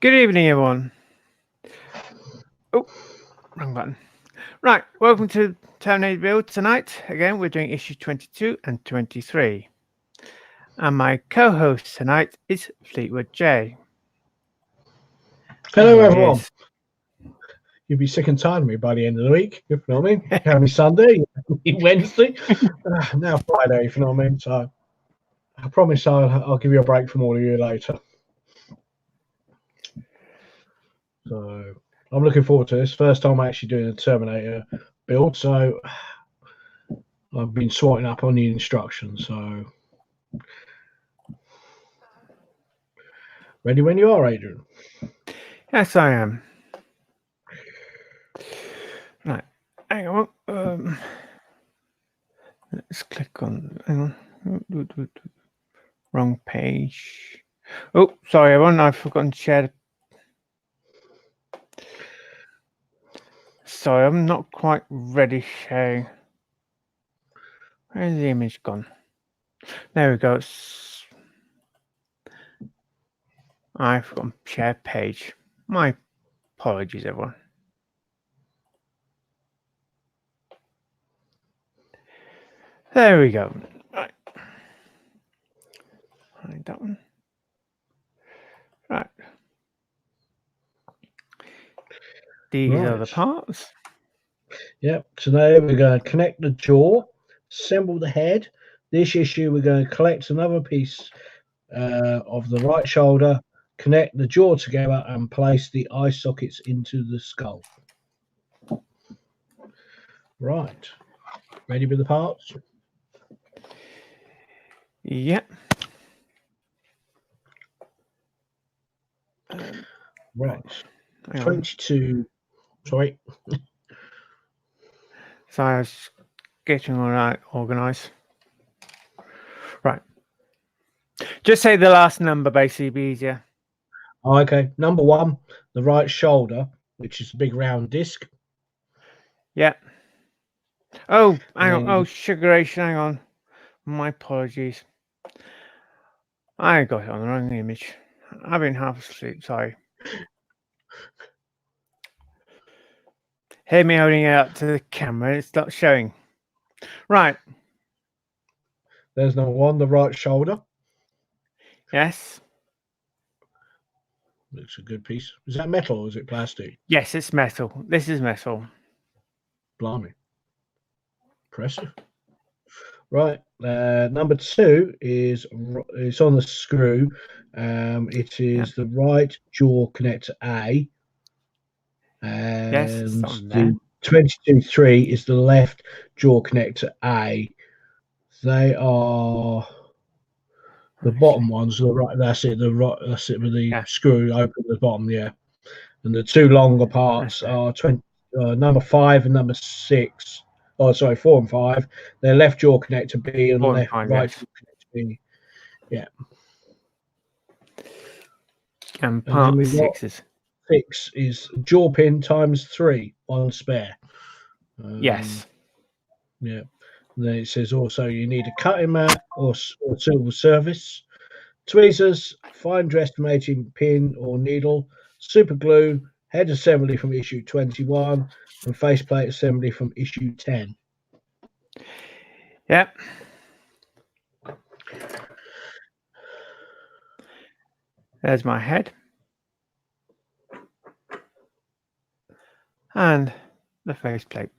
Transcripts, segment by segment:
Good evening, everyone. Oh, wrong button. Right, welcome to Terminator BUILD tonight. Again, we're doing issue 22 and 23. And my co-host tonight is Fleetwood J. Hello, Here he everyone. is. You'll be sick and tired of me by the end of the week, if you know what I mean. You have me Sunday, you have me Wednesday, now Friday, if you know what I mean. So I promise I'll give you a break from all of you later. So I'm looking forward to this. First time I'm actually doing a Terminator build, so I've been swatting up on the instructions. So ready when you are, Adrian. Yes, I am. Right, hang on. Let's click on. Hang on. Wrong page. Oh, sorry, everyone. I've forgotten to share. Sorry, I'm not quite ready sharing. Where's the image gone? There we go. I've forgotten share page. My apologies, everyone. There we go. Right. Hide that one. Right. These are the parts. Yep. Today we're going to connect the jaw, assemble the head. This issue we're going to collect another piece of the right shoulder, connect the jaw together, and place the eye sockets into the skull. Right. Ready with the parts? Yep. Right. 22. Sorry. So I was getting all right organized. Right. Just say the last number, basically, be easier. Oh, okay. Number 1, the right shoulder, which is a big round disc. Yep. Oh, hang on. Oh, sugaration. Hang on. My apologies. I got it on the wrong image. I've been half asleep. Sorry. Hear me holding it up to the camera. It's not showing. Right. There's number 1, the right shoulder. Yes. Looks a good piece. Is that metal or is it plastic? Yes, it's metal. This is metal. Blimey. Impressive. Right. Number 2 is it's on the screw. It is the right jaw connector A. And yes, the 22-3 is the left jaw connector A. They are the bottom ones. The right. That's it. The right. That's it with the screw open at the bottom. Yeah. And the two longer parts are number 5 and number 6. Oh, sorry, 4 and 5. They're left jaw connector B and right jaw connector B. Yeah. And part 6 is jaw pin times 3, 1 spare. Yes. Yeah. And then it says also you need a cutting mat or silver service, tweezers, fine dressmaking pin or needle, super glue, head assembly from issue 21, and faceplate assembly from issue 10. Yep. There's my head. And the faceplate.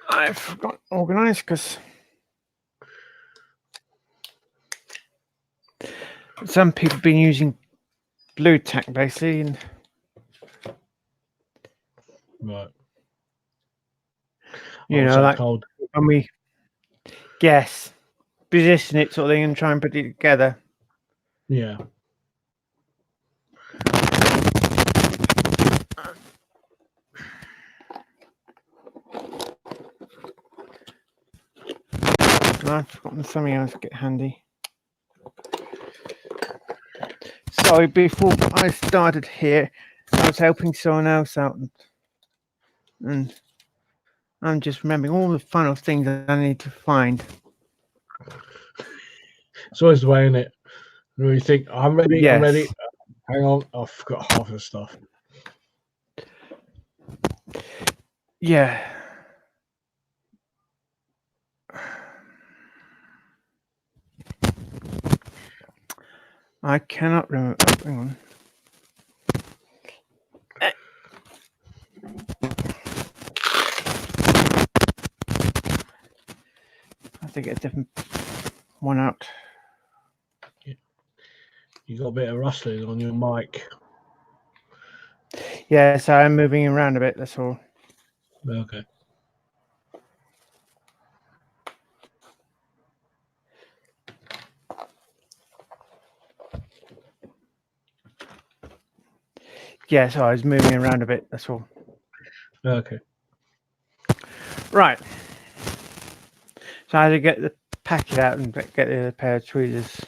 I've got organized because some people have been using blue tack basically. And right. You know, like when we guess, position it sort of thing and try and put it together. Yeah. I've forgotten something else to get handy. Sorry, before I started here, I was helping someone else out, and I'm just remembering all the final things that I need to find. It's always the way, isn't it? When you think, I'm ready, I'm ready. Yes. Hang on, I've forgot half the stuff. Yeah. I cannot remember. Oh, hang on. I have to get a different one out. You got a bit of rustling on your mic. Yeah, so I'm moving around a bit, that's all. Okay. Yeah, so I was moving around a bit, that's all. Okay. Right. So I had to get the packet out and get the other pair of tweezers.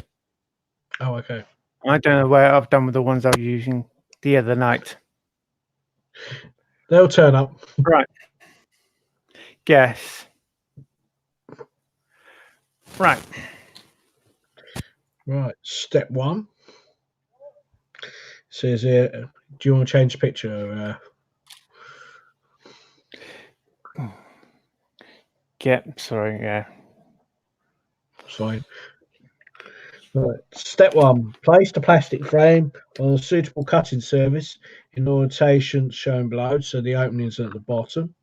Oh, okay. I don't know where I've done with the ones I was using the other night. They'll turn up. Right. Guess. Right. Right. Step 1 says here, do you want to change the picture? Yeah, sorry, yeah. Fine. Right. Step 1, place the plastic frame on a suitable cutting surface in orientation shown below, so the openings are at the bottom.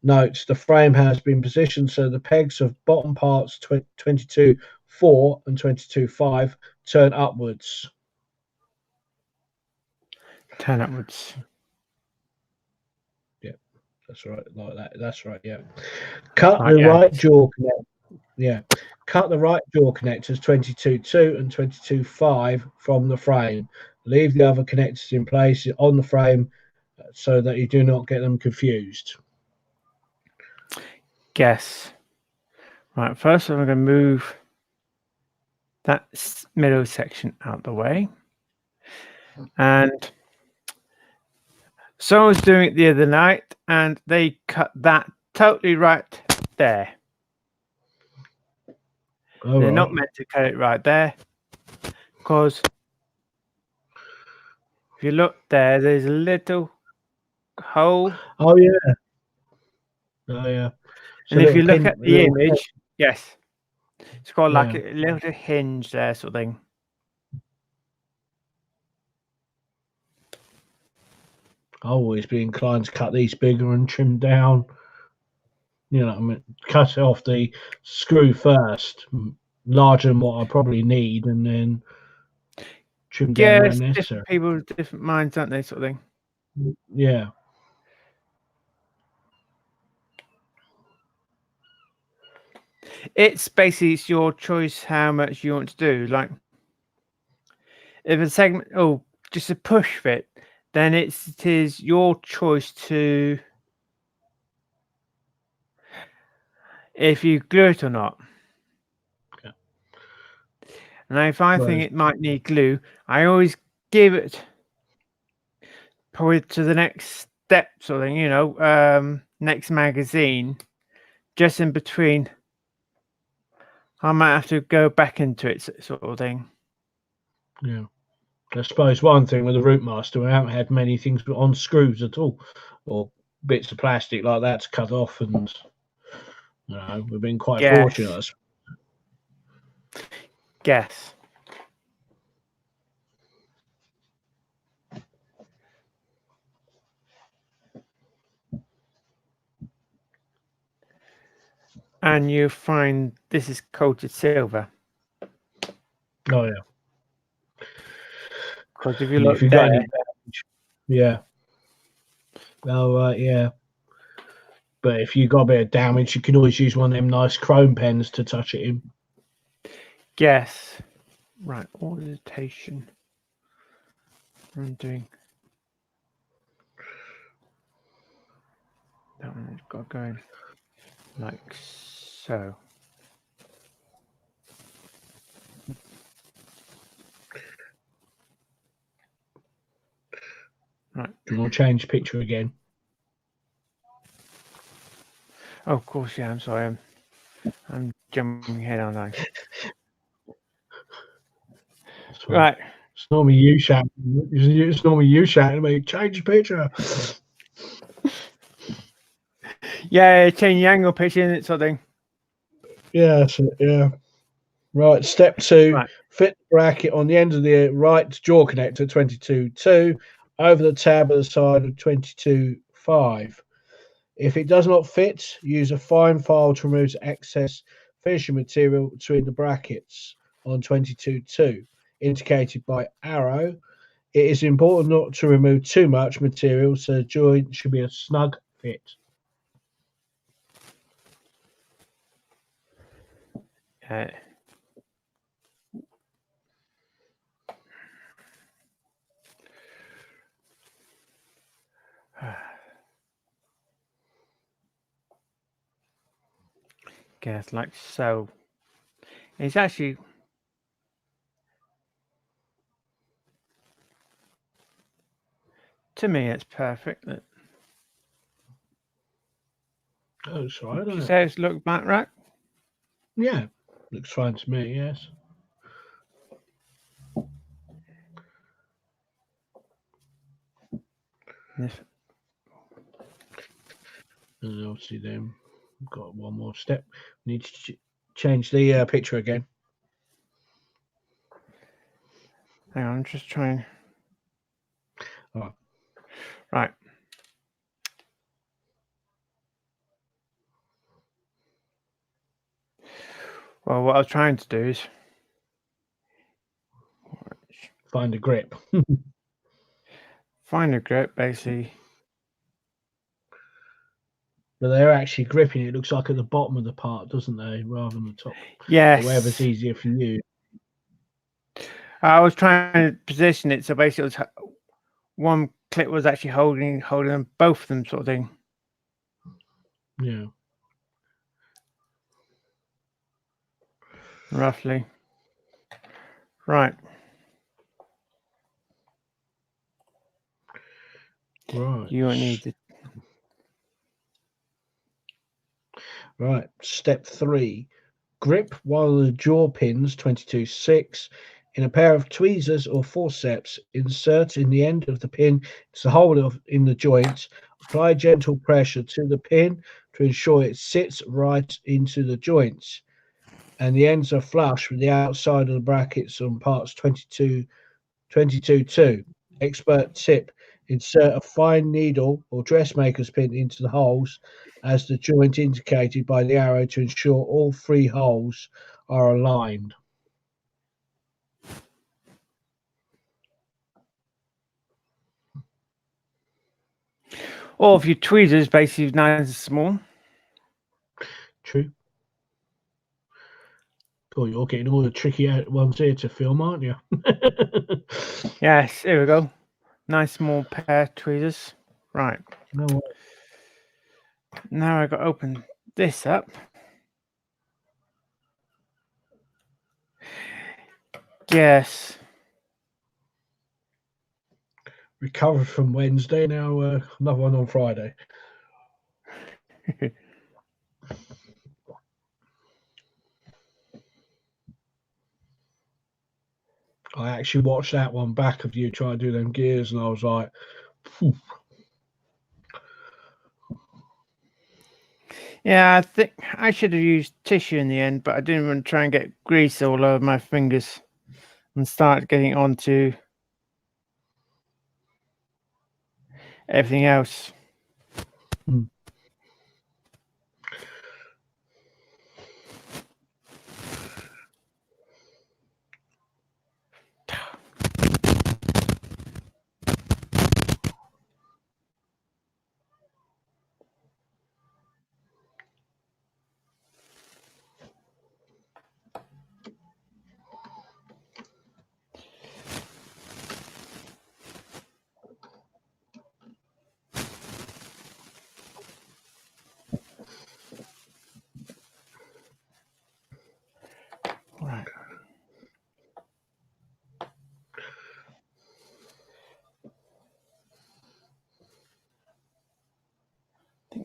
Note, the frame has been positioned so the pegs of bottom parts 22.4 and 22.5 turn upwards. Turn upwards. Yeah, that's right, like that. That's right, yeah. Cut Right, the yeah. right jaw connector. Yeah. Cut the right jaw connectors 22.2 and 22.5 from the frame. Leave the other connectors in place on the frame so that you do not get them confused. Guess. Right, first I'm going to move that middle section out the way. And someone was doing it the other night and they cut that totally right there. All They're right. not meant to cut it right there because if you look there, there's a little hole. Oh, yeah. Oh, yeah. It's And a if little you look pin. at the image, yes, it's got like Yeah. a little hinge there, sort of thing. I've always been inclined to cut these bigger and trim down. You know, I mean, cut off the screw first, larger than what I probably need, and then trim down where Yes, necessary. different people with different minds, aren't they, sort of thing. Yeah. It's basically it's your choice how much you want to do. Like if a segment, just a push fit, then it is your choice to if you glue it or not. Okay. And if I think Whereas, it might need glue, I always give it probably to the next step, sort of thing, next magazine, just in between. I might have to go back into it, sort of thing. yeah. I suppose one thing with the Root Master, we haven't had many things on screws at all, or bits of plastic like that to cut off, and we've been quite fortunate. Guess. And you find this is coated silver. Oh yeah. Because if you And look if you've there, got any damage, yeah. Oh yeah. But if you got a bit of damage, you can always use one of them nice chrome pens to touch it in. guess. Right, orientation. I'm doing that one. It's got going like so. Right. Do you want to change picture again? Oh, of course, yeah. I'm sorry. I'm jumping ahead, aren't I? Right. It's normally you shouting. It's normally you shouting at me. Change the picture. Yeah, change the angle pitch in it, sort of thing. Yeah, yeah. Right. Step 2: Right. fit the bracket on the end of the right jaw connector 22.2 over the tab at the side of 22.5. If it does not fit, use a fine file to remove excess finishing material between the brackets on 22.2, indicated by arrow. It is important not to remove too much material, so the joint should be a snug fit. Uh, guess like so. It's actually to me, it's perfect. Oh, sorry, Would you don't it? say it's look back right? Yeah, looks fine to me. Yes. Yes. And obviously, then we've got one more step. We need to change the picture again. Hang on, I'm just trying. Oh. Right. Well, what I was trying to do is Find a grip. find a grip, basically. But they're actually gripping. It looks like at the bottom of the part, doesn't they, rather than the top? Or wherever's Yes. easier for you. I was trying to position it so basically it was one clip was actually holding them, both of them, sort of thing. Yeah. Roughly. Right. Right. You won't need to. Right. Step 3: grip one of the jaw pins 22.6 in a pair of tweezers or forceps. Insert in the end of the pin to the hole in the joint. Apply gentle pressure to the pin to ensure it sits right into the joints, and the ends are flush with the outside of the brackets on parts 22.2. Expert tip: insert a fine needle or dressmaker's pin into the holes as the joint indicated by the arrow to ensure all 3 holes are aligned. Or if your tweezers basically nice and small. True. Oh, you're getting all the tricky ones here to film, aren't you? Yes, here we go. Nice small pair of tweezers. Right. No. Now I've got to open this up. Yes. Recovered from Wednesday, now another one on Friday. I actually watched that one back of you trying to do them gears, and I was like, phew. Yeah, I think I should have used tissue in the end, but I didn't want to try and get grease all over my fingers and start getting onto everything else. Hmm.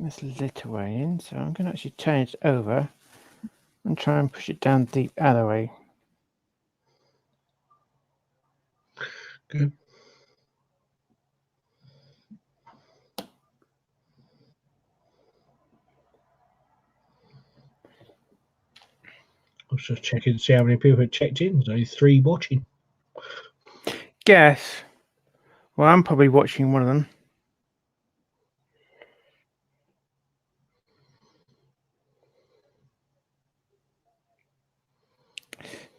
this a little way in, so I'm going to actually turn it over and try and push it down deep other way. Good. I was just checking to see how many people had checked in. There's only 3 watching. Guess. Well, I'm probably watching one of them.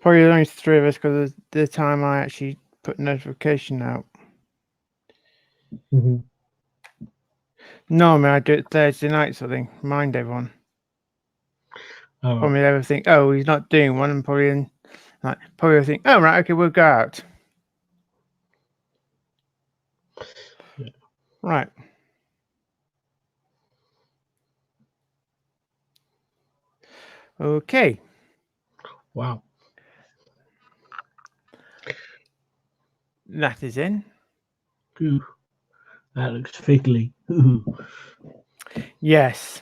Probably only 3 of us because of the time I actually put notification out. Mm-hmm. Normally I do it Thursday nights, I think. Remind everyone. Oh, Probably they would think, oh, he's not doing one, and probably think, oh right, okay, we'll go out. Yeah. Right. Okay. Wow. That is in. Ooh, that looks fiddly. Ooh. Yes.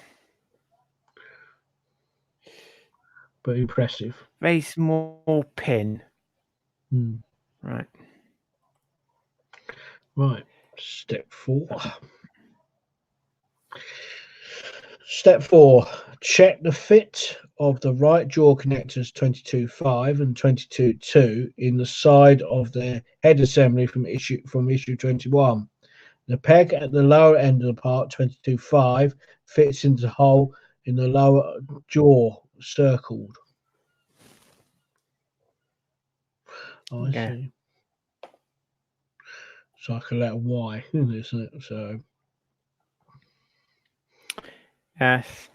But impressive. Very small pin. Hmm. Right. Right. Step 4. Step 4. Check the fit of the right jaw connectors 22.5 and 22.2 in the side of the head assembly from issue 21. The peg at the lower end of the part 22.5 fits into the hole in the lower jaw circled. Oh, I see. It's like a letter Y, isn't it? So Yes.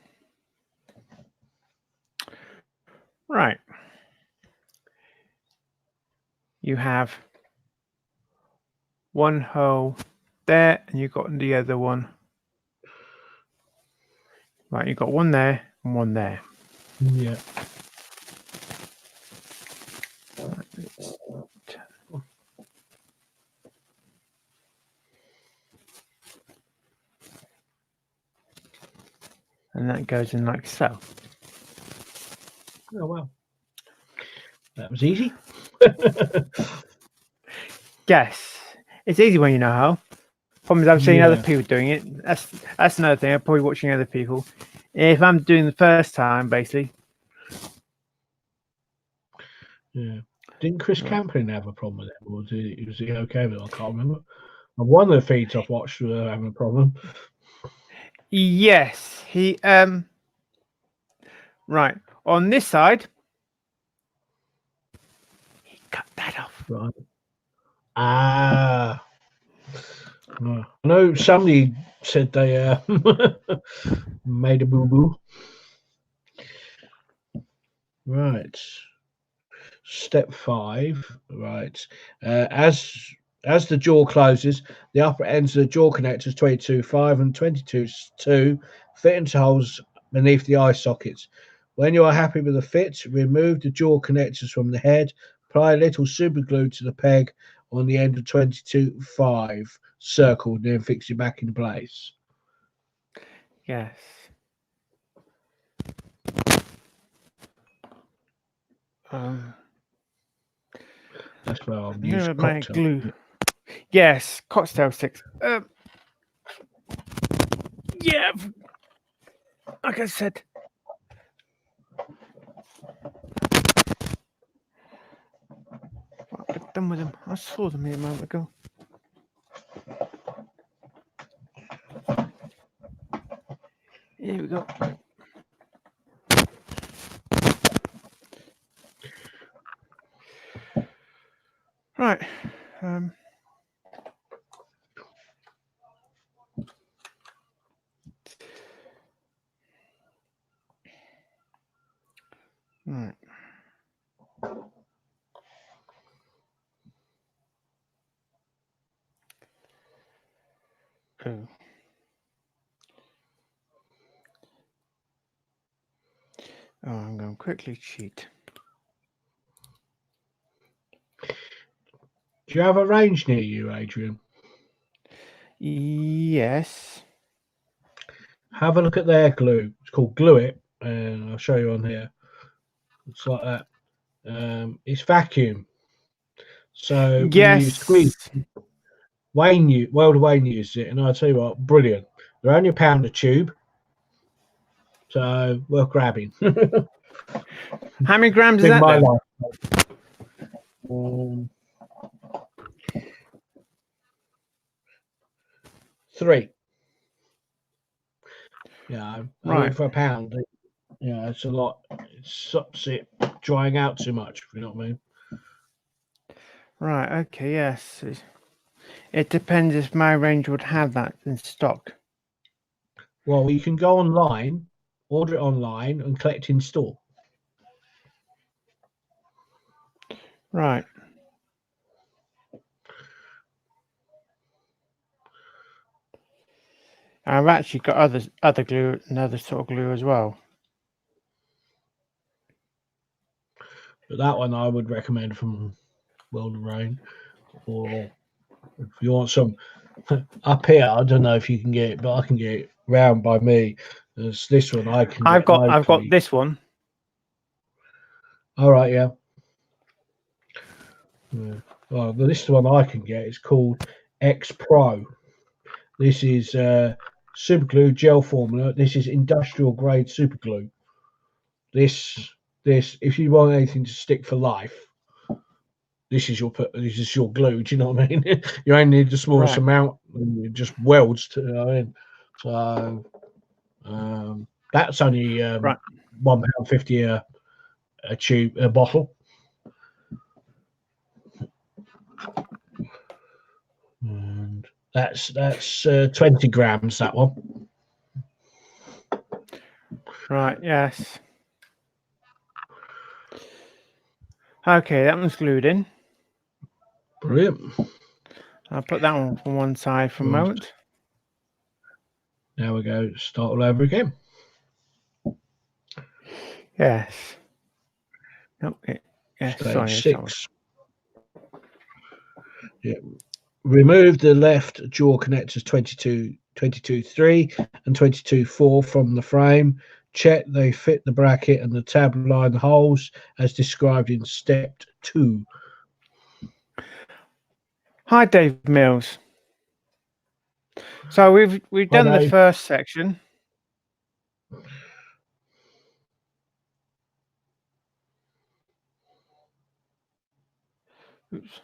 Right. You have one hole there, and you've got the other one. Right, you've got one there and one there. yeah. And that goes in like so. Oh wow. That was easy. Yes. It's easy when you know how. Problem is I've seen other Yeah. people doing it. That's another thing. I'm probably watching other people. If I'm doing the first time, basically. Yeah. Didn't Chris Campion have a problem with it? Or was he okay with it? I can't remember. One of the feeds I've watched were having a problem. Yes. He right. On this side, he cut that off. Right. Ah. I know somebody said they made a boo-boo. Right. Step 5. Right. As the jaw closes, the upper ends of the jaw connectors 22.5 and 22.2 fit into holes beneath the eye sockets. When you are happy with the fit, remove the jaw connectors from the head. Apply a little super glue to the peg on the end of 22.5 circled, then fix it back in place. Yes. That's where I'll I'm use gonna make cocktail. glue. Yes, cocktail sticks. Yeah. Like I said. I've done with them. I saw them here a moment ago. Here we go. Right. Right. Oh. Oh, I'm going to quickly cheat. Do you have a range near you, Adrian? Yes. have a look at their glue. It's called Glue It, and I'll show you on here. It's like that. It's vacuum. So when you squeeze, Welder Wayne uses it, and I tell you what, brilliant. They're only £1 a tube, so worth grabbing. How many grams is that then? 3. Yeah, Right. for £1. Yeah, it's a lot. It stops it drying out too much, if you know what I mean. Right, okay, yes. It depends if my range would have that in stock. Well, you can go online, order it online, and collect in store. Right. I've actually got other glue, another sort of glue as well. But that one I would recommend from World of Rain. Or if you want some up here, I don't know if you can get it, but I can get it round by me. There's this one I can. I've got this one. All right, yeah. Well, this is the one I can get. It's called X Pro. This is super glue gel formula. This is industrial grade super glue. This, if you want anything to stick for life, this is your glue. Do you know what I mean? You only need the smallest amount, and it just welds to. You know what I mean? So that's only £1.50 a tube, a bottle. And that's 20 grams, that one. Right, yes. Okay, that one's glued in. Brilliant. I'll put that one from one side for a moment. Now we go start all over again. Yes. Okay. Yes, sorry. 6. Yeah. Remove the left jaw connectors 22.3 and 22.4 from the frame. Check they fit the bracket and the tab line holes as described in step 2. Hi, Dave Mills. So we've done the first section. Oops.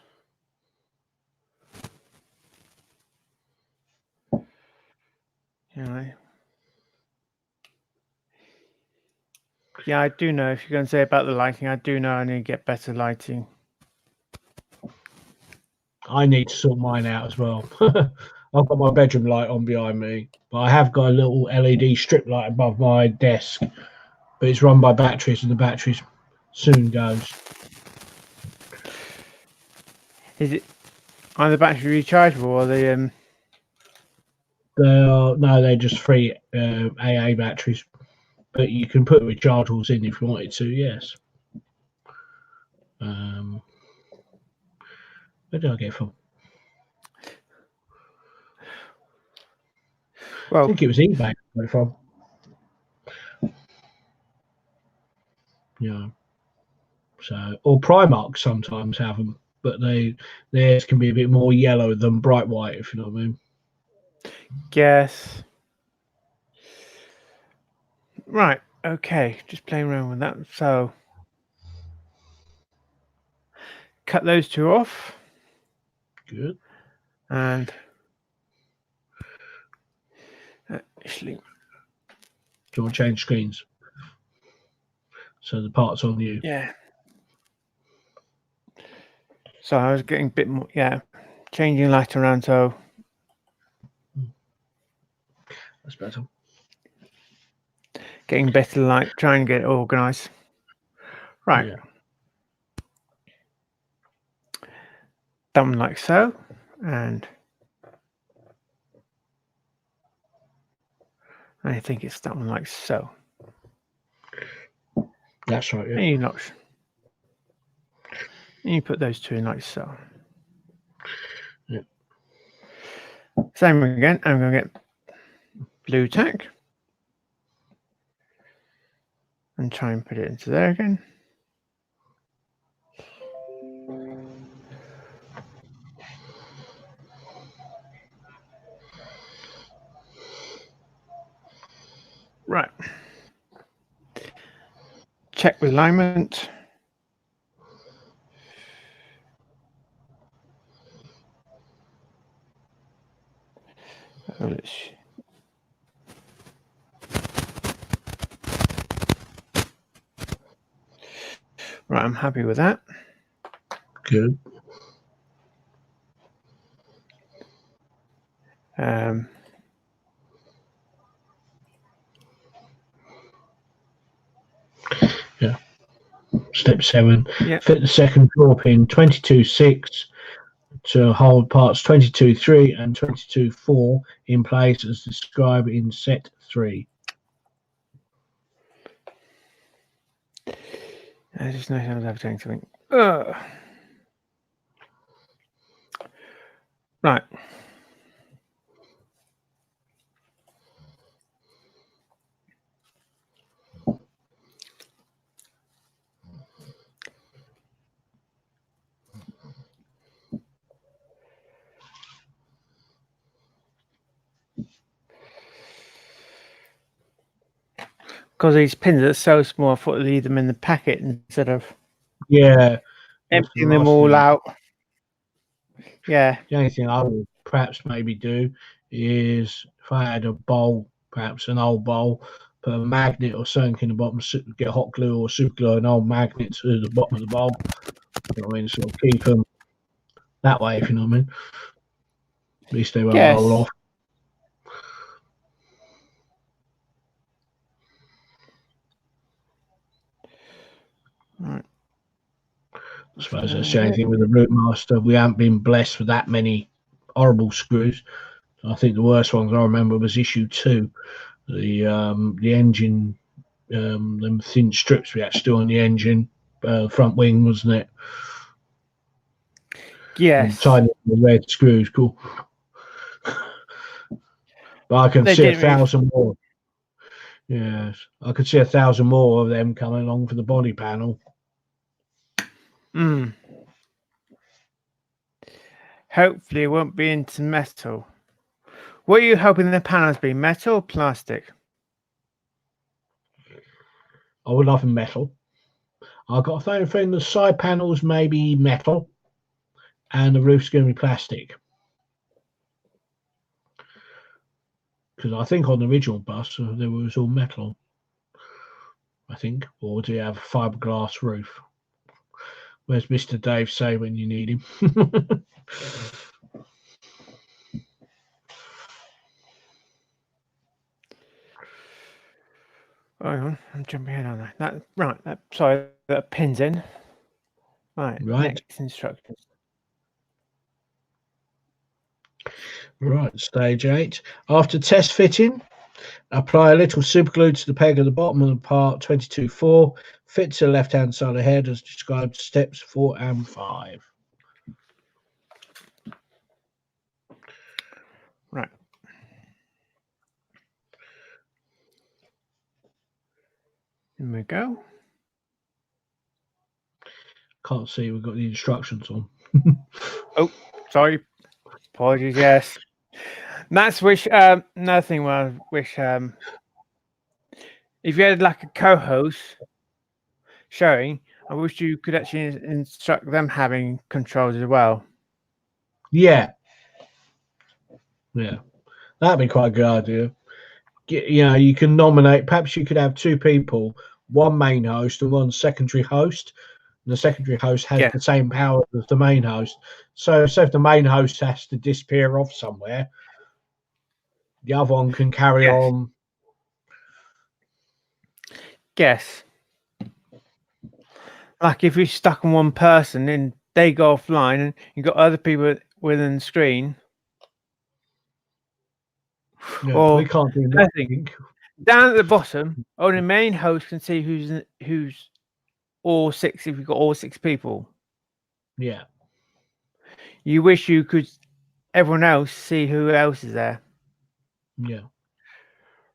Yeah, I do know. If you're going to say about the lighting, I do know I need to get better lighting. I need to sort mine out as well. I've got my bedroom light on behind me, but I have got a little LED strip light above my desk, but it's run by batteries, and the batteries soon goes. Is it? Are the battery rechargeable, or they? They're just free AA batteries, but you can put rechargeables in if you wanted to. Yes. Where did I get it from? Well, I think it was eBay I got it from. Yeah. So, or Primark sometimes have them, but theirs can be a bit more yellow than bright white, if you know what I mean. Yes. Right. Okay. Just playing around with that. So cut those two off. Good. And actually, do you want to change screens? So the part's on you. Yeah. So I was getting a bit more. Yeah. Changing light around. So that's better. Getting better light. Try and get it organized. Right. Yeah. Done like so, and I think it's done like so. That's right. Yeah. And you put those two in like so. Yeah. Same again. I'm going to get blue tack. and try and put it into there again. Right. Check with alignment. Oh, right, I'm happy with that. Good. Yeah. Step 7. Yeah. Fit the second draw pin 22.6 to hold parts 22.3 and 22.4 in place as described in set 3. I just know I was doing something. Right. Because these pins are so small, I thought I'd leave them in the packet instead of emptying them all out. Yeah. The only thing I would perhaps maybe do is if I had a bowl, perhaps an old bowl, put a magnet or something in the bottom, get hot glue or super glue, an old magnet to the bottom of the bowl. You know what I mean? Sort of keep them that way, if you know what I mean. At least they won't roll off. Right. I suppose that's the only thing with the Rootmaster. We haven't been blessed with that many horrible screws. I think the worst ones I remember was issue 2. The engine, them thin strips we had to do on the engine, front wing, wasn't it? Yes. Tiny red screws, cool. But I can see 1,000 more. Yes, I could see 1,000 more of them coming along for the body panel. Hopefully it won't be into metal. What are you hoping the panels be, metal or plastic? I would love metal. I've got a feeling the side panels may be metal and the roof's going to be plastic. Because I think on the original bus there was all metal. I think. Or do you have a fiberglass roof? Where's Mr. Dave say when you need him? Hang on, I'm jumping ahead on that. Right, sorry, that pin's in. Right. Next instructions. Right, stage 8. After test fitting, apply a little super glue to the peg at the bottom of the part 22.4. Fit to the left-hand side of the head as described steps 4 and 5. Right. Here we go. Can't see, we've got the instructions on. Oh, sorry. Apologies, yes. That's another thing where I wish if you had like a co-host showing, I wish you could actually instruct them having controls as well. Yeah. That'd be quite a good idea. You know, you can nominate, perhaps you could have 2 people, one main host and one secondary host. And the secondary host has the same power as the main host. So if the main host has to disappear off somewhere, the other one can carry on. Yes. Like if you're stuck on one person and they go offline and you've got other people within the screen. Yeah, or we can't do nothing. Down at the bottom, only the main host can see who's all 6 if you've got all 6 people. Yeah. You wish you could everyone else see who else is there. Yeah.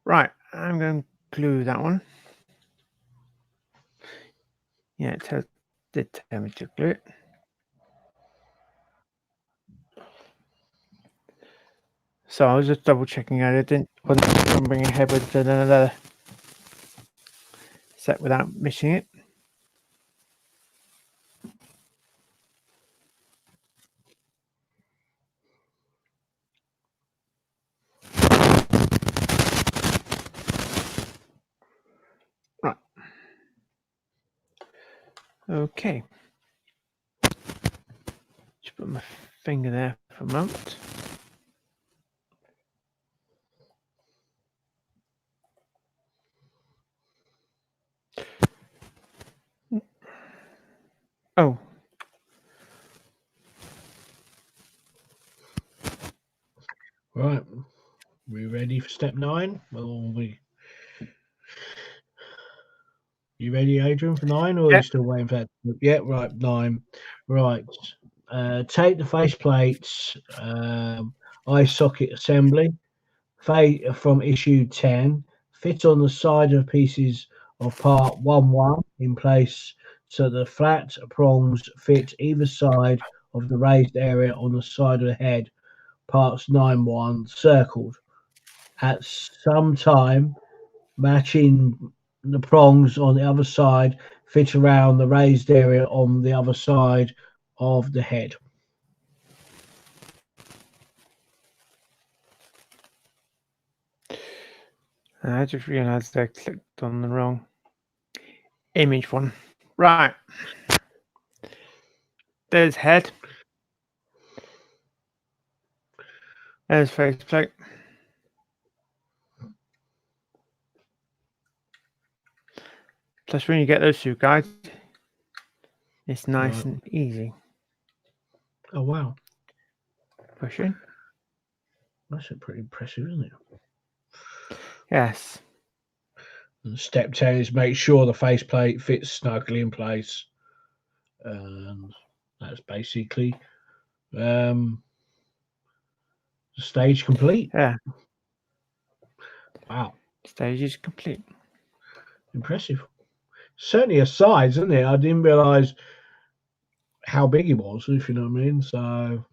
Right, I'm going to glue that one. Yeah, it did tell me to glue it. So I was just double checking I wasn't bringing ahead with another set without missing it. Right. Okay. Just put my finger there for a moment. Oh. Right. We ready for step 9? You ready, Adrian, for 9, or are you still waiting for that? Yeah, right, 9. Right. Take the faceplates, eye socket assembly, from issue 10, fit on the side of pieces of part 1-1 in place so the flat prongs fit either side of the raised area on the side of the head, parts 9-1 circled. At some time, matching the prongs on the other side fit around the raised area on the other side of the head. I just realised I clicked on the wrong image one. Right. There's head. There's faceplate. Plus, when you get those two guys, it's nice and easy. Oh, wow. Push in. That's pretty impressive, isn't it? Yes. And step 10 is make sure the faceplate fits snugly in place. And that's basically the stage complete. Yeah. Wow. Stage is complete. Impressive. Certainly a size, isn't it? I didn't realise how big he was, if you know what I mean. So,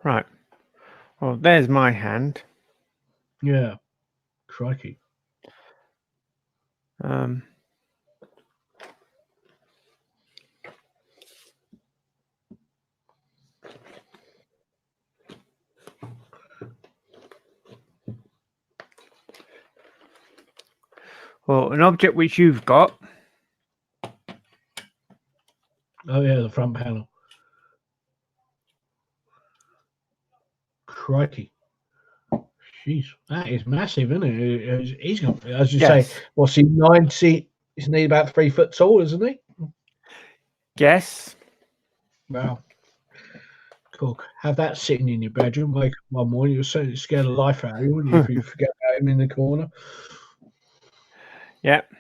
right. Well, there's my hand. yeah. Crikey. Well, an object which you've got. Oh, yeah, the front panel. Crikey. Jeez, that is massive, isn't it? He's got, as you say, what's he, 90? Isn't he about 3 foot tall, isn't he? Yes. Wow. Cool. Have that sitting in your bedroom. Wake up one morning, you'll certainly scare the life out of you, wouldn't you, if you forget about him in the corner? Yep.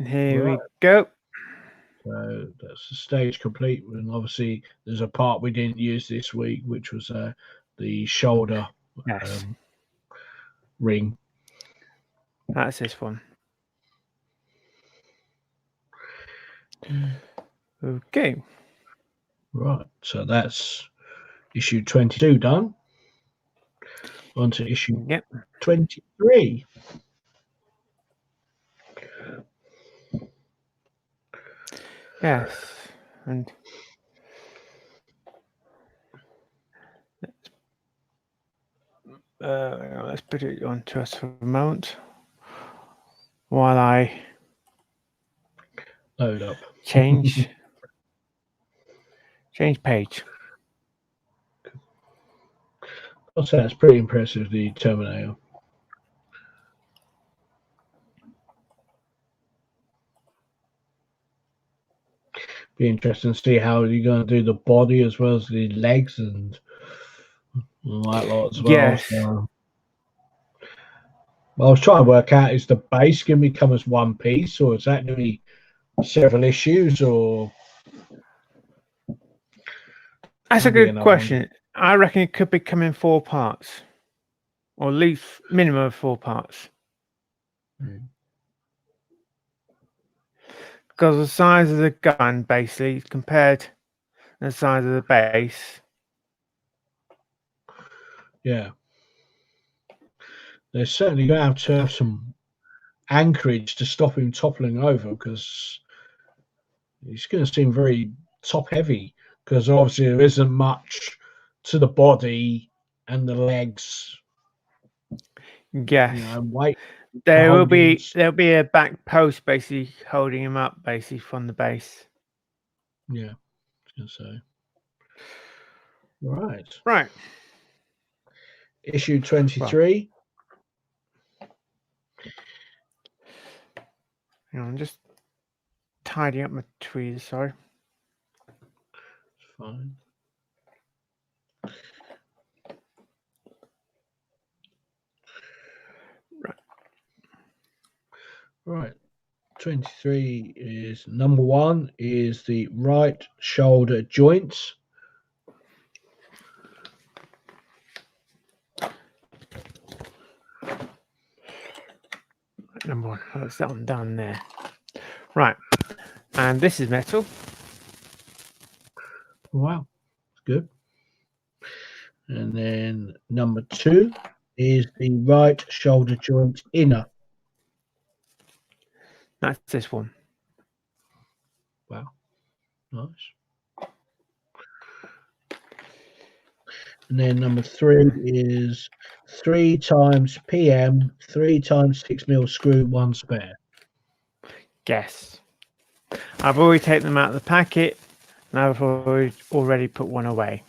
Here we go. So that's the stage complete. And obviously, there's a part we didn't use this week, which was the shoulder ring. That's this one. Okay. Right. So that's issue 22 done. On to issue 23. Yes. And let's put it on to us for a moment while I load up. Change page. I'll say that's pretty impressive, the Terminator. Be interesting to see how you're going to do the body as well as the legs and that lot as well. Yes. So, I was trying to work out, is the base going to become as one piece, or is that going to be several issues, or? That's a good question. I reckon it could become in 4 parts, or at least minimum of 4 parts. Because the size of the gun, basically, compared to the size of the base. Yeah. They're certainly going to have some anchorage to stop him toppling over, because he's going to seem very top heavy, because obviously there isn't much to the body and the legs. Yes. You know, weight. There'll be a back post basically holding him up basically from the base. Yeah, I was going to say. Right. Right. Issue 23. Hang on, I'm just tidying up my tweezers, sorry. It's fine. Right. 23 is number 1 is the right shoulder joints. Number 1. That's that one down there. Right. And this is metal. Wow. Good. And then number 2 is the right shoulder joint inner. That's this one. Wow. Nice. And then number 3 is 3 times PM, 3 times 6mm screw, 1 spare. Guess. I've already taken them out of the packet, and I've already put one away.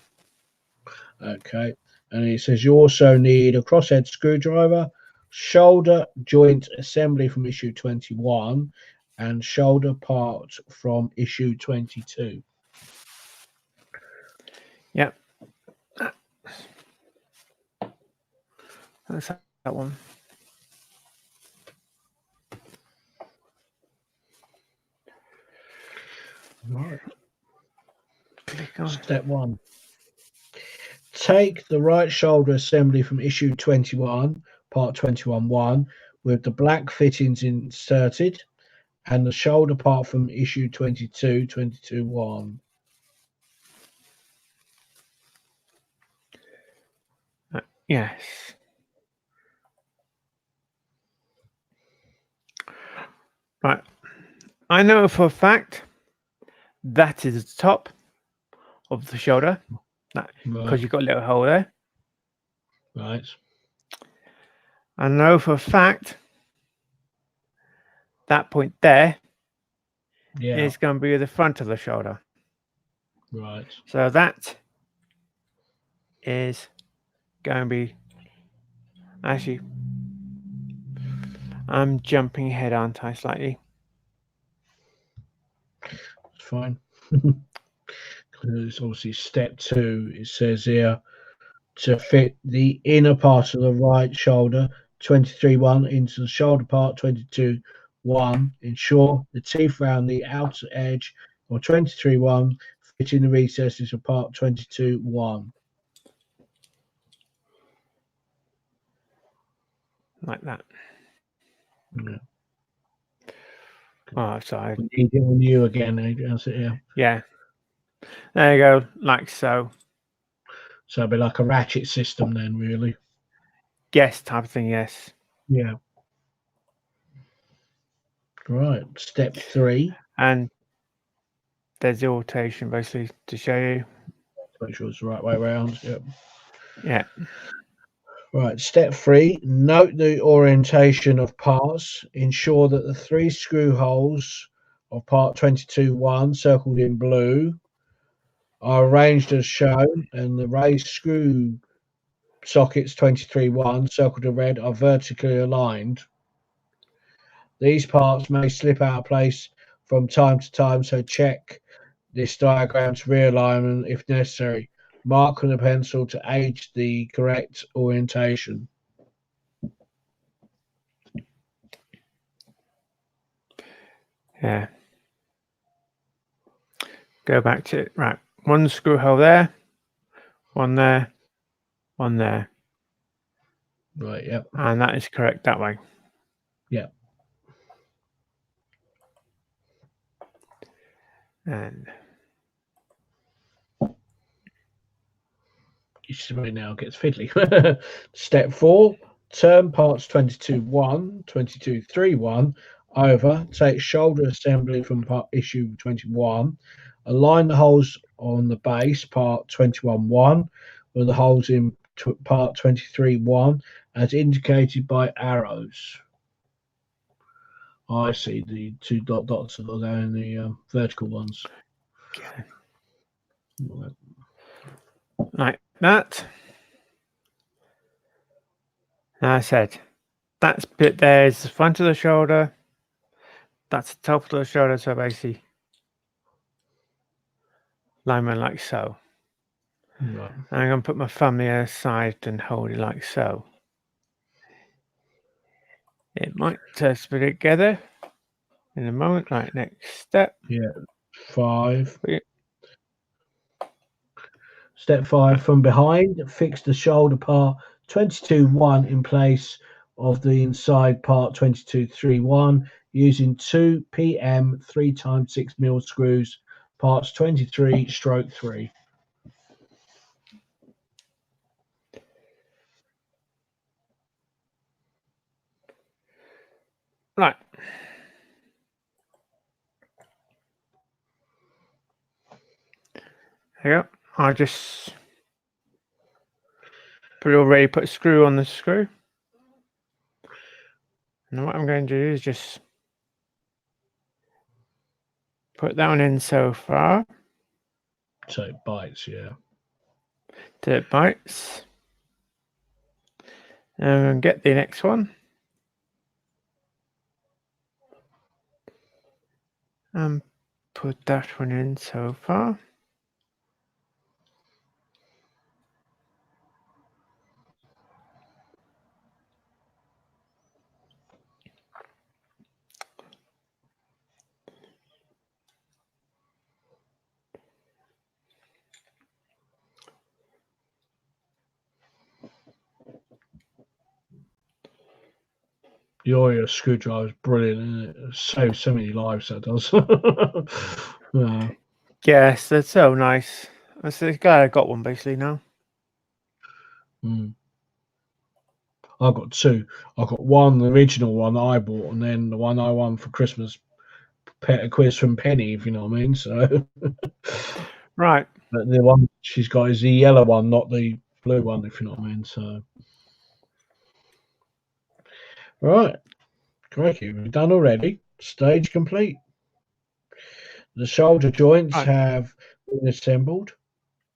Okay. And it says you also need a crosshead screwdriver, shoulder joint assembly from issue 21, and shoulder part from issue 22. Yep. That's that one. Right. Click on. Step 1. Take the right shoulder assembly from issue 21, part 21.1, with the black fittings inserted, and the shoulder part from issue 22, 22.1. Yes. Right. I know for a fact that is the top of the shoulder, because you've got a little hole there. Right. I know for a fact that point there is going to be the front of the shoulder. Right. So that is going to be, actually, I'm jumping ahead, aren't I, slightly? It's fine. It's obviously step 2. It says here to fit the inner part of the right shoulder 23.1 into the shoulder part 22.1. Ensure the teeth around the outer edge of 23.1 fit in the recesses of part 22.1. Like that. Yeah. Oh, sorry. We need it on you again, Adrian. Yeah. There you go, like so. So it'd be like a ratchet system then, really. Yes, type of thing, yes. Yeah. Right. Step 3. And there's the alteration basically to show you. Make sure it's the right way around. Yep. Yeah. Right, step 3, note the orientation of parts. Ensure that the 3 screw holes of part 22.1, circled in blue, are arranged as shown, and the raised screw sockets 23.1, circled in red, are vertically aligned. These parts may slip out of place from time to time, so check this diagram's realignment if necessary. Mark with a pencil to aid the correct orientation. Yeah. Go back to it. Right. One screw hole there, one there, one there. Right, yep. And that is correct that way. Yeah. And you see now gets fiddly. Step 4, turn parts 22.1, 22.3.1 over, take shoulder assembly from part issue 21, align the holes on the base part 21.1 with the holes in part 23.1 as indicated by arrows. I see the two dots that are there in the vertical ones. okay. Like that. Now I said that's bit there is the front of the shoulder. That's the top of the shoulder. So basically, alignment like so. Right. I'm going to put my thumb the other side and hold it like so. It might test it together in a moment. Right, next step. Yeah. 5. Yeah. Step 5, from behind, fix the shoulder part 22.1 in place of the inside part 22.3.1 using 2 PM 3x6mm screws, parts 23/3. Right. There you go. I just put a screw on the screw. And what I'm going to do is just put that one in so far. So it bites, yeah. Till it bites. And get the next one. And put that one in so far. Your screwdriver is brilliant, isn't it? It saves so many lives, that does. Yeah. Yes, that's so nice. That's the guy I got one basically now. Mm. I've got 2. I've got one, the original one that I bought, and then the one I won for Christmas, a quiz from Penny, if you know what I mean. So, Right. but the one she's got is the yellow one, not the blue one, if you know what I mean. So, right, crikey, we've done already. Stage complete. The shoulder joints Right. have been assembled.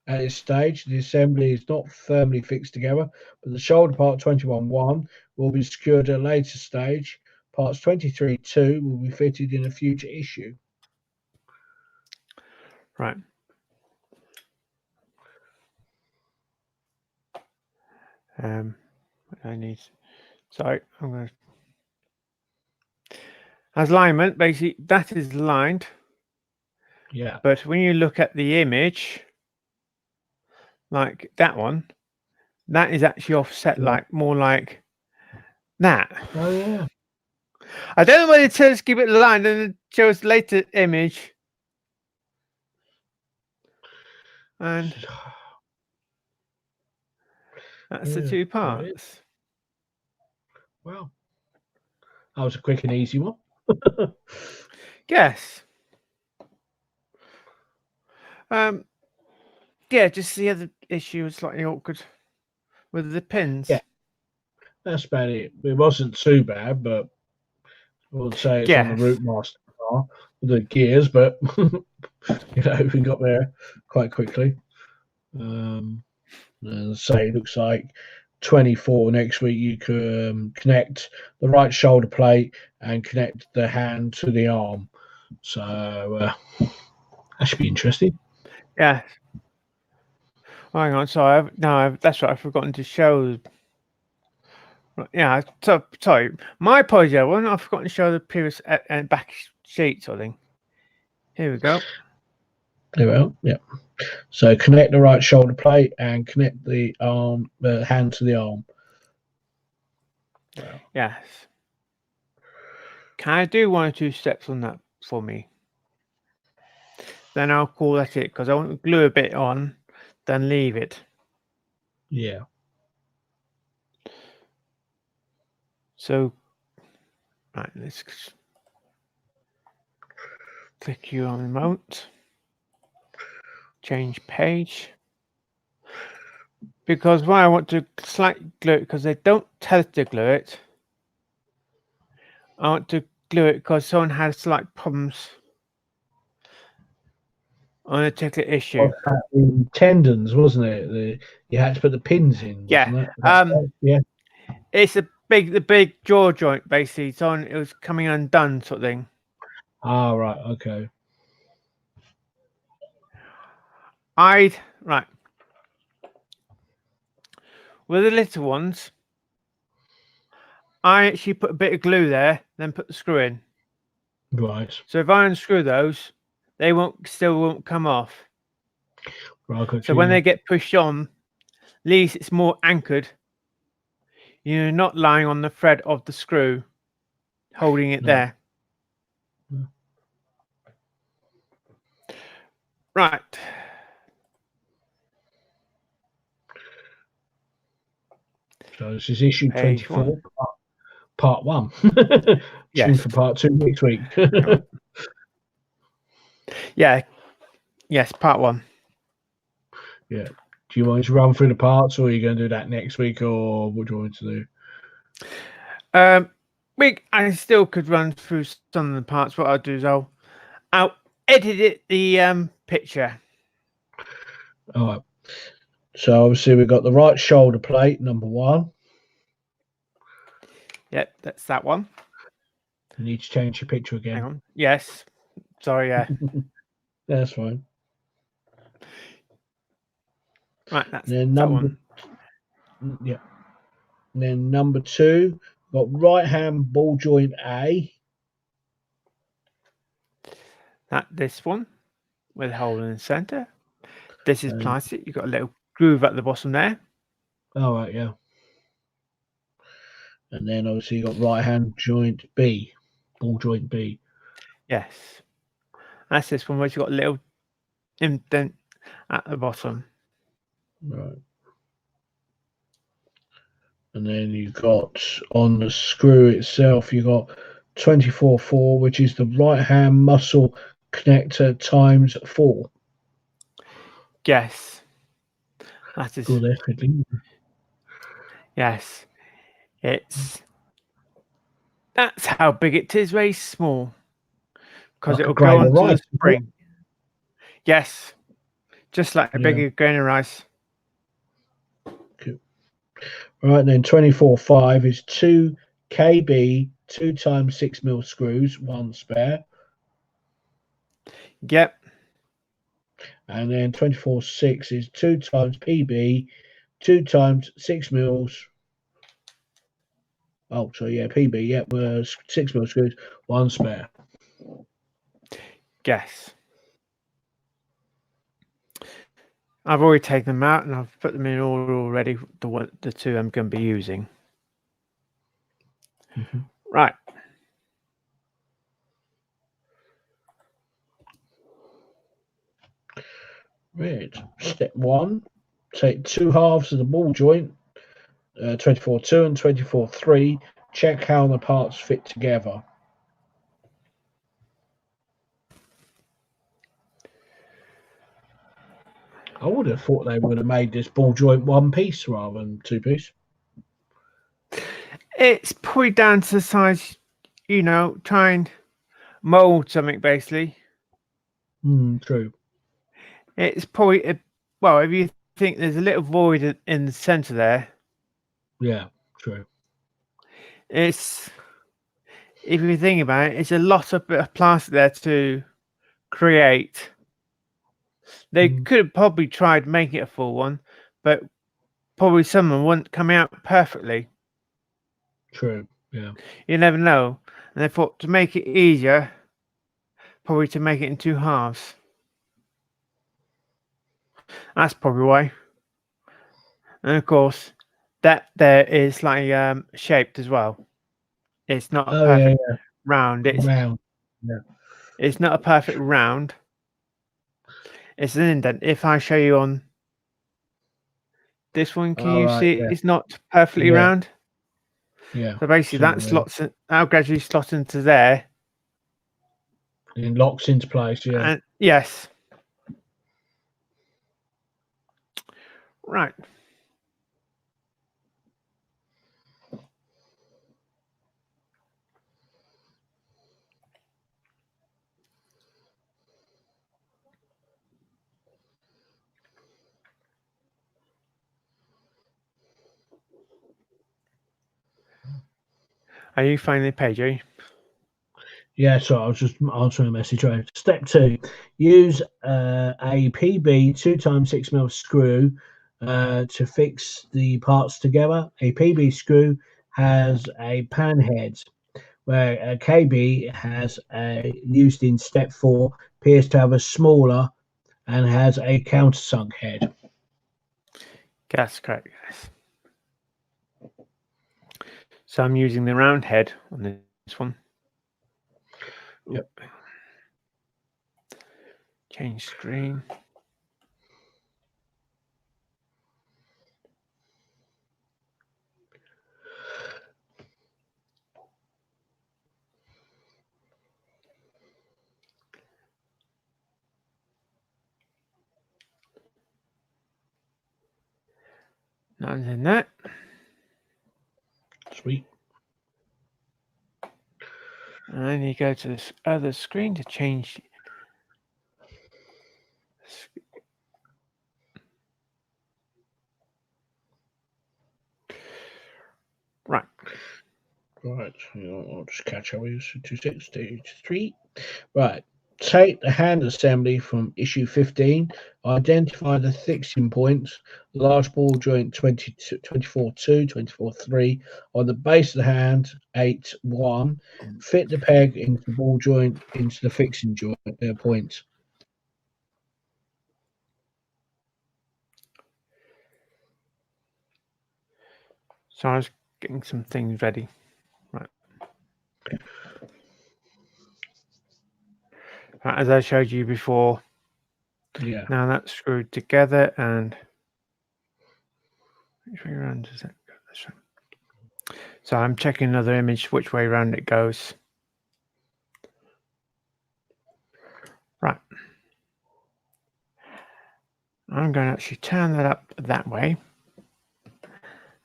At this stage, the assembly is not firmly fixed together, but the shoulder part 21.1 will be secured at a later stage. Parts 23.2 will be fitted in a future issue. Right. I need. Sorry, I'm going to. As alignment, basically, that is lined. Yeah. But when you look at the image, like that one, that is actually offset, Yeah. like more like that. Oh, yeah. I don't know whether it says keep it aligned and it shows later image. And that's the Yeah, 2 there it is. parts. Wow. That was a quick and easy one. Yes. Yeah, just the other issue was slightly awkward with the pins. Yeah. That's about it. It wasn't too bad, but I would say it's on the Yes. Route Master car with the gears, but we got there quite quickly. Say it looks like 24 next week. You can connect the right shoulder plate and connect the hand to the arm. So that should be interesting. Yeah. Hang on, sorry. That's right. I've forgotten to show. Yeah, so sorry. My apologies. I've forgotten to show the previous and back sheets or thing. Here we go. There we are. Yeah. So connect the right shoulder plate and connect the arm, the hand to the arm. Wow. Yes. Can I do 1 or 2 steps on that for me? then I'll call that it, because I want to glue a bit on, then leave it. Yeah. So, right, let's click you on remote, change page. Because why I want to slightly glue it, because they don't tell us to glue it. I want to glue it because someone had slight problems on a particular issue. In tendons, wasn't it? You had to put the pins in, wasn't it? Yeah. It's the big jaw joint basically. It was coming undone, sort of thing. Ah, right. Okay. Right. With the little ones, I actually put a bit of glue there, then put the screw in. Right. So if I unscrew those, they still won't come off. Right. So when they get pushed on, at least it's more anchored. You're not lying on the thread of the screw, holding it there. No. Right. So this is issue Page 24, part 1. Yes. Tune for part 2 next week. Yeah. Yes, part 1. Yeah. Do you want to run through the parts, or are you going to do that next week, or what do you want to do? I still could run through some of the parts. What I'll do is I'll edit the picture. All right. So obviously we've got the right shoulder plate, number 1. Yep, that's that one. You need to change your picture again. Hang on. Yes. Sorry, yeah. That's fine. Right, that's then that one. Yeah. And then number 2, got right hand ball joint A. This one with a hole in the center. This is plastic. You've got a little groove at the bottom there. All right, yeah. And then obviously you got right hand joint B, ball joint B. Yes. That's this one where you've got a little indent at the bottom. Right. And then you've got on the screw itself, you've got 24/4, which is the right hand muscle connector times 4. Yes. That is Good effort. Yes. That's how big it is, very small. Because it'll go onto the spring. Yes. Just like a bigger grain of rice. Good. Right, then 24/5 is 2 KB 2 times 6mm screws, 1 spare. Yep. And then 24/6 is 2 times PB 2 times 6mm. Oh, so yeah, PB, yeah, 6mm screws, 1 spare. Yes. I've already taken them out and I've put them in order already. The 2 I'm going to be using. Mm-hmm. Right. Right. Step 1, take 2 halves of the ball joint, 24/2 and 24/3. Check how the parts fit together. I would have thought they would have made this ball joint 1 piece rather than 2 piece. It's probably down to the size, try and mold something basically. True. It's probably, if you think there's a little void in the center there. Yeah, true. If you think about it, it's a lot of plastic there to create. They could have probably tried making it a full one, but probably some of them wouldn't come out perfectly. True, yeah. You never know. And they thought to make it easier, probably to make it in 2 halves. That's probably why. And of course, that there is like shaped as well. It's not a perfect round. It's round. Yeah. It's not a perfect round. It's an indent. If I show you on this one, can you see it's not perfectly round? Yeah. So basically, that slots in, that'll gradually slot into there. It locks into place. Yeah. And yes. Right. Are you finding the page, are you? Yeah, so I was just answering a message. Right. Step 2: use a PB 2x6mm screw to fix the parts together. A PB screw has a pan head, where a KB has used in step 4 appears to have a smaller and has a countersunk head. That's correct. Yes. So I'm using the round head on this one. Yep. Change screen. Nothing in that. Sweet. And then you go to this other screen to change. Right. Right. I'll just catch up with you. 263. Right. Take the hand assembly from issue 15. Identify the fixing points. Large ball joint 24.2, 24.3 on the base of the hand 8.1. Fit the peg into the ball joint into the fixing joint points. So I was getting some things ready. Right. As I showed you before. Yeah. Now that's screwed together, and which way around does that go? This way. So I'm checking another image which way around it goes. Right. I'm going to actually turn that up that way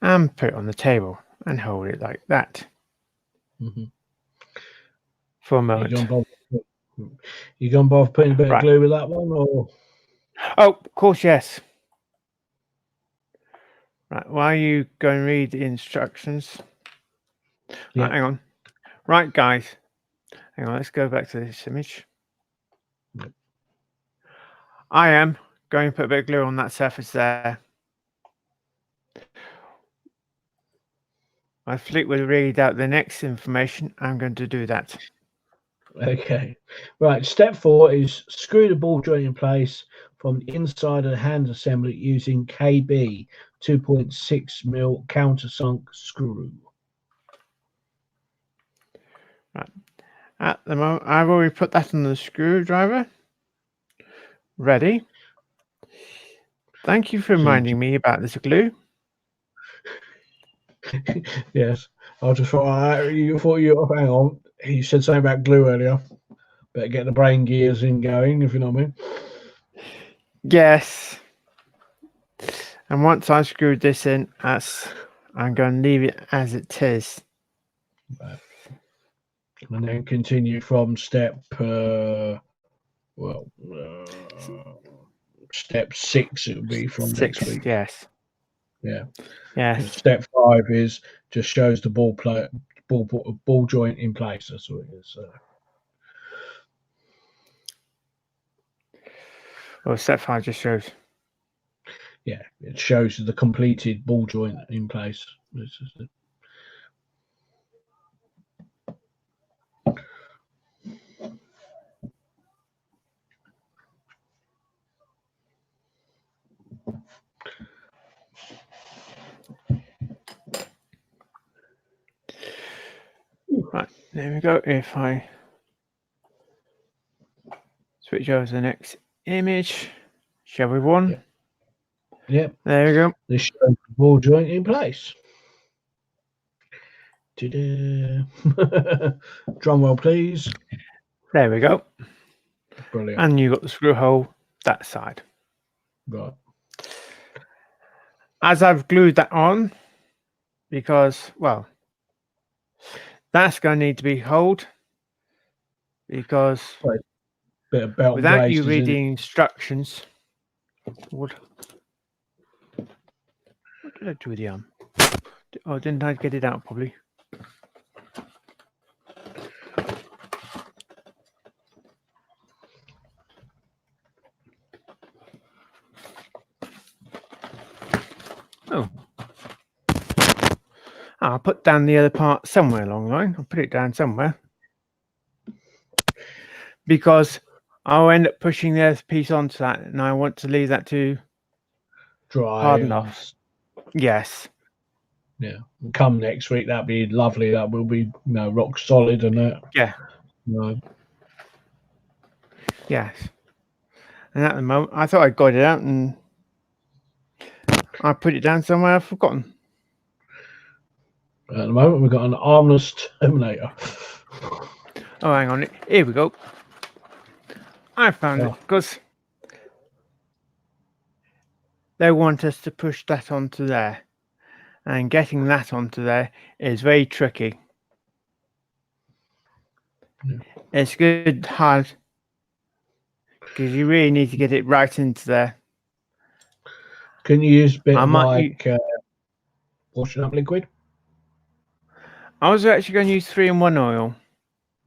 and put it on the table and hold it like that for a moment. You gonna bother putting a bit of glue with that one, or? Oh, of course, yes. Right, while you go and read the instructions. Yeah. Right, hang on. Right, guys. Hang on, let's go back to this image. Yep. I am going to put a bit of glue on that surface there. My fleet will read out the next information. I'm going to do that. Okay. Right. Step 4 is screw the ball joint in place from the inside of the hand assembly using KB 2.6mm countersunk screw. Right. At the moment, I've already put that on the screwdriver. Ready. Thank you for reminding me about this glue. Yes. I just thought you hang on. You said something about glue earlier. Better get the brain gears in going, if you know what I mean. Yes. And once I screwed this in, I'm going to leave it as it is. Right. And then continue from step step 6 it would be from 6, next week. Yes. Yeah. Yes. Step 5 is just shows the ball joint in place. That's what it is. Well, step 5 just shows. Yeah, it shows the completed ball joint in place. Right, there we go. If I switch over to the next image, Shall we one? Yep. There we go. This shows the ball joint in place. Ta-da. Drum roll, please. There we go. Brilliant. And you got the screw hole that side. Right. As I've glued that on, because, well, that's going to need to be holed, because Bit of belt and without you braces, reading instructions, what did I do with the arm? Oh, didn't I get it out properly? Oh. I'll put down the other part somewhere along the line. I'll put it down somewhere. Because I'll end up pushing the other piece onto that, and I want to leave that to dry. harden off. Yes. Yeah. Come next week, that'd be lovely. That will be rock solid and that. Yeah. No. Yes. And at the moment, I thought I got it out, and I put it down somewhere I've forgotten. At the moment, we've got an armless Terminator. Oh, hang on. Here we go. I found it, because they want us to push that onto there. And getting that onto there is very tricky. Yeah. It's good hard, because you really need to get it right into there. Can you use a bit of washing up liquid? I was actually going to use 3-in-1 oil.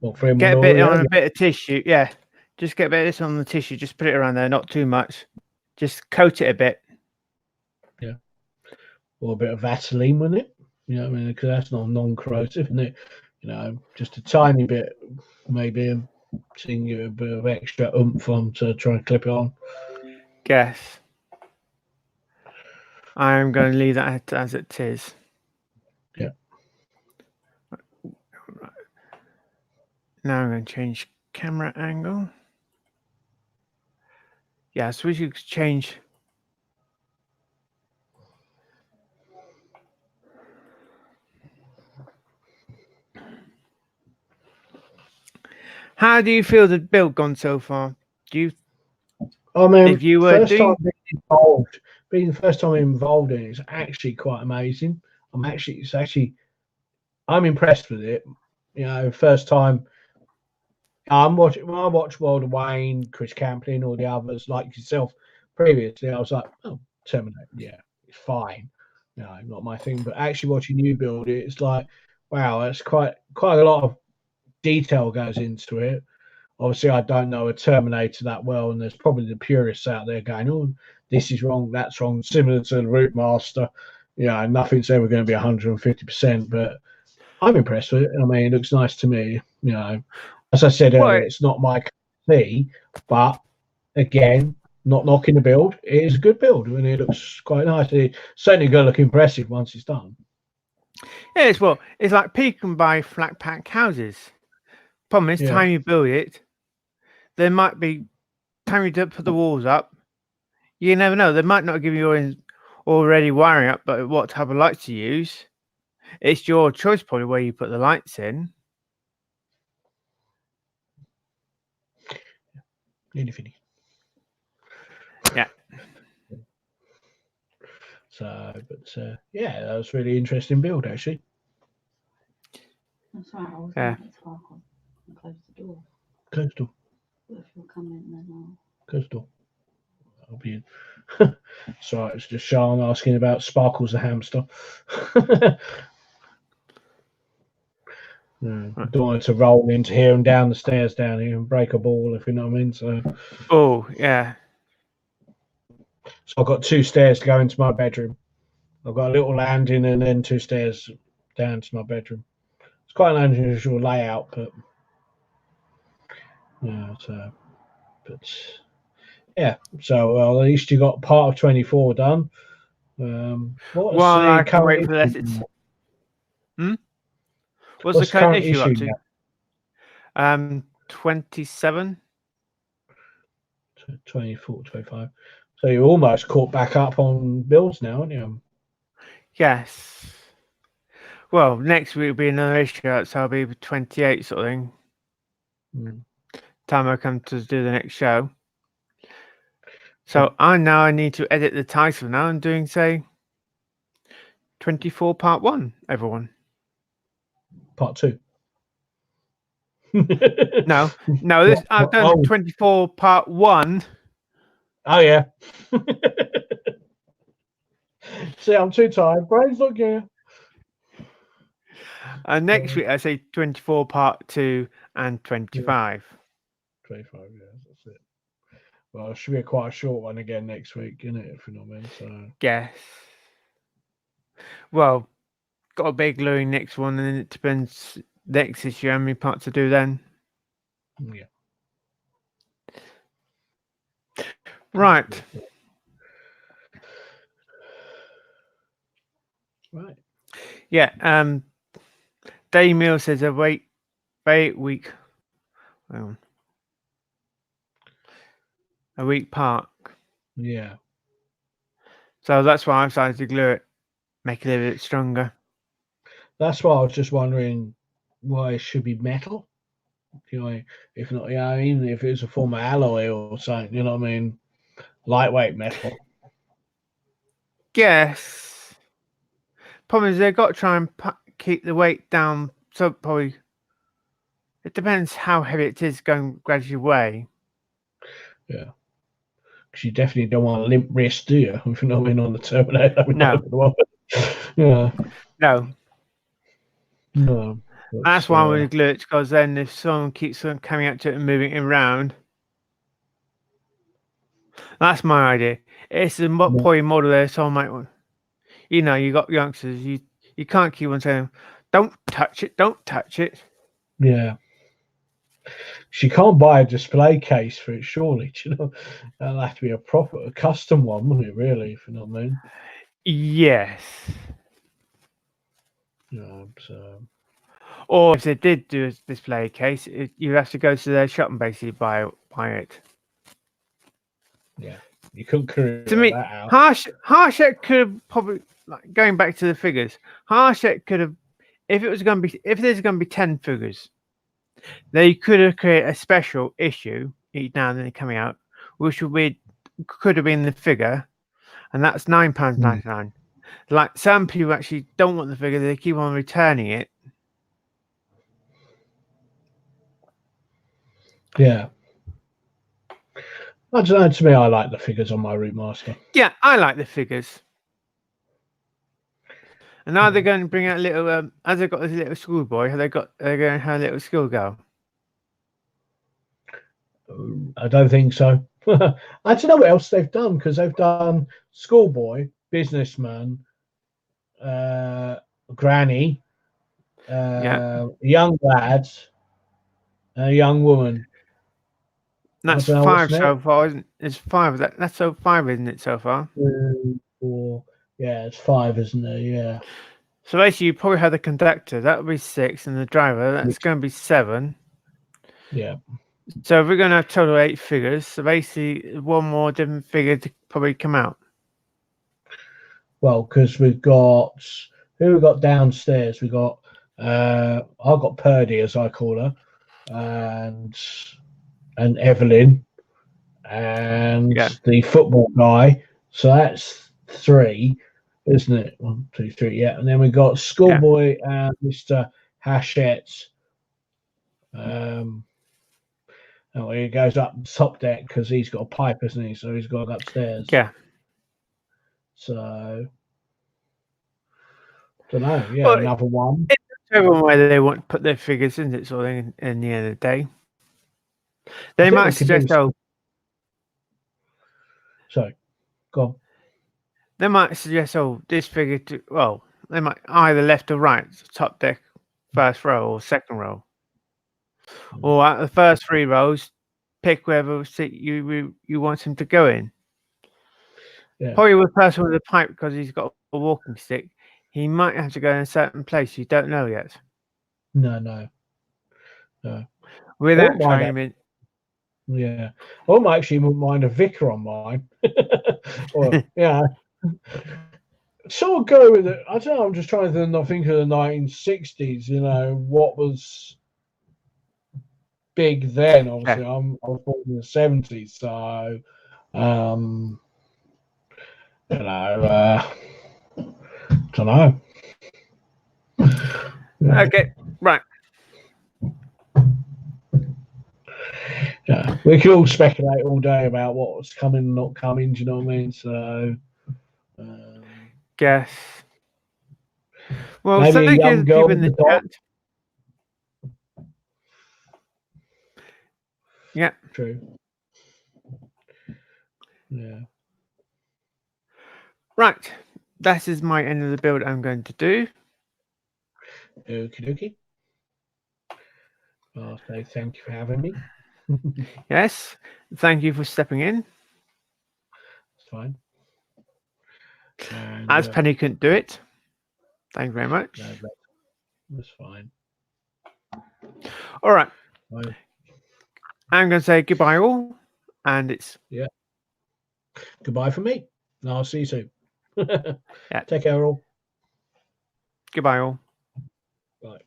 Well, 3-in-1 get a oil, bit yeah, on a bit of tissue. Yeah, just get a bit of this on the tissue. Just put it around there, not too much. Just coat it a bit. Yeah. Or a bit of Vaseline with it. You know what I mean? Because that's not non-corrosive, isn't it? Just a tiny bit, maybe, seeing you a bit of extra oomph on to try and clip it on. Yes. I'm going to leave that as it is. Yeah. Right. Now I'm going to change camera angle. Yeah, so we should change. How do you feel the build gone so far? Do you? I mean, if you were being the first time involved in it, it's actually quite amazing. I'm impressed with it. First time. I watched World of Wayne, Chris Camplin, all the others like yourself previously. I was like, oh, Terminator, yeah, it's fine. Not my thing. But actually watching you build it, it's like, wow, that's quite a lot of detail goes into it. Obviously, I don't know a Terminator that well, and there's probably the purists out there going, oh, this is wrong, that's wrong, similar to the Root Master. Nothing's ever going to be 150%, but I'm impressed with it. I mean, it looks nice to me. As I said earlier, it's not my cup of tea, but again, not knocking the build. It is a good build, and it looks quite nice. It's certainly going to look impressive once it's done. Yeah, it's like pecan by flat pack houses. Problem is, time you build it, there might be time you put the walls up. You never know. They might not give you already wiring up, but what type of lights to use. It's your choice, probably, where you put the lights in. Nearly finished. Yeah. So, but yeah, that was really interesting build, actually. That's right. I was going to get Sparkle and close the door. Close the door. But if you'll come in, then I'll. Close the door. I'll be in. So it's just Sean asking about Sparkles the hamster. Don't want to roll into here and down the stairs down here and break a ball, if you know what I mean. So. Oh yeah. So I've got 2 stairs to go into my bedroom. I've got a little landing and then 2 stairs down to my bedroom. It's quite an unusual layout, but yeah. So at least you got part of 24 done. What's I the can current wait for issue? What's the current issue up now? to? 27. 24, 25. So you're almost caught back up on builds now, aren't you? Yes. Well, next week will be another issue, so I'll be 28 sort of thing. Mm. Time I come to do the next show. So I need to edit the title now. I'm doing, say, 24 part 1, everyone. Part 2. No, I've done 24 part 1. Oh, yeah. See, I'm too tired. Brain's not here. And next week I say 24 part 2 and 25. 25, yeah, that's it. Well, it should be quite a short one again next week, isn't it? If you know what I mean. So Yes. Well, got a big looming next one, and then it depends next issue how many parts to do then. yeah. Right. Right. Yeah. Dave Mill says a wait week. Hang on. A week part. Yeah. So that's why I decided to glue it, make it a little bit stronger. That's why I was just wondering why it should be metal. You know, if not, yeah, even if it's a form of alloy or something, you know what I mean? Lightweight metal. Yes. Problem is they've got to try and keep the weight down. So probably it depends how heavy it is going gradually away. Yeah. Because you definitely don't want a limp wrist, do you? If you know what I mean, on the Terminator. No. Yeah. No. No. That's why I'm going to glue it, because then if someone keeps on coming up to it and moving it around, that's my idea. It's a poly model there, so I might want, you know, you got youngsters, you can't keep on saying, don't touch it, don't touch it. Yeah. She can't buy a display case for it, surely. Do you know, that'll have to be a custom one, wouldn't it? Really, if you know what I mean. Yes. Yeah. So. Or if they did do a display case, you have to go to their shop and basically buy it. Yeah, you couldn't create To me, that out. Hachette could have probably, like, going back to the figures, Hachette could have, if there's going to be 10 figures, they could have created a special issue each now and then coming out, which could have been the figure, and that's £9.99. Like, some people actually don't want the figure; they keep on returning it. Yeah. I don't know. To me, I like the figures on my Root Master. Yeah, I like the figures. And now they're going to bring out a little. As they've got this little schoolboy, they're going to have a little schoolgirl. I don't think so. I don't know what else they've done, because they've done schoolboy, businessman, granny, young lad, a young woman. That's 5 so far, isn't it? It's 5 of that. That's 5, isn't it, so far? 2, 4. Yeah, it's 5, isn't there? Yeah. So basically, you probably have the conductor. That would be 6, and the driver. That's going to be 7. Yeah. So we're going to have total 8 figures. So basically, one more different figure to probably come out. Well, because we've got who we got downstairs. We got I've got Purdy, as I call her, and Evelyn, and the football guy. So that's 3, isn't it? 1, 2, 3. Yeah, and then we got Schoolboy and Mr. Hachette. Oh, he goes up the top deck because he's got a pipe, isn't he? So he's got upstairs. Yeah. So, don't know. Yeah, well, another one. It's everyone where they want to put their figures, isn't it? Sort of thing. In the end of the day, they might suggest, sorry, go on. They might suggest, this figure to. Well, they might either left or right, top deck, first row or second row, or at the first 3 rows, pick wherever seat you want him to go in. Yeah. Probably with the person with the pipe, because he's got a walking stick, he might have to go in a certain place you don't know yet. No. Without trying him in. Yeah. I actually wouldn't mind a Vicar on mine. Or, yeah. Sort of go with it. I don't know. I'm just trying to think of the 1960s. You know what was big then. Obviously, I was born in the 70s, so you know, don't know. Okay, right. Yeah, we could all speculate all day about what's coming and not coming. Do you know what I mean? So, Guess. Well, maybe a thank you to young the girl people in with the the dog. chat. Yeah. True. Yeah. Right. That is my end of the build I'm going to do. Okie dokie. I'll say thank you for having me. Yes. Thank you for stepping in. It's fine. And, As Penny couldn't do it. Thank you very much. no, that's fine. All right. Fine. I'm going to say goodbye all. And it's... Yeah. Goodbye from me. And I'll see you soon. Yeah. Take care all. Goodbye all. Bye.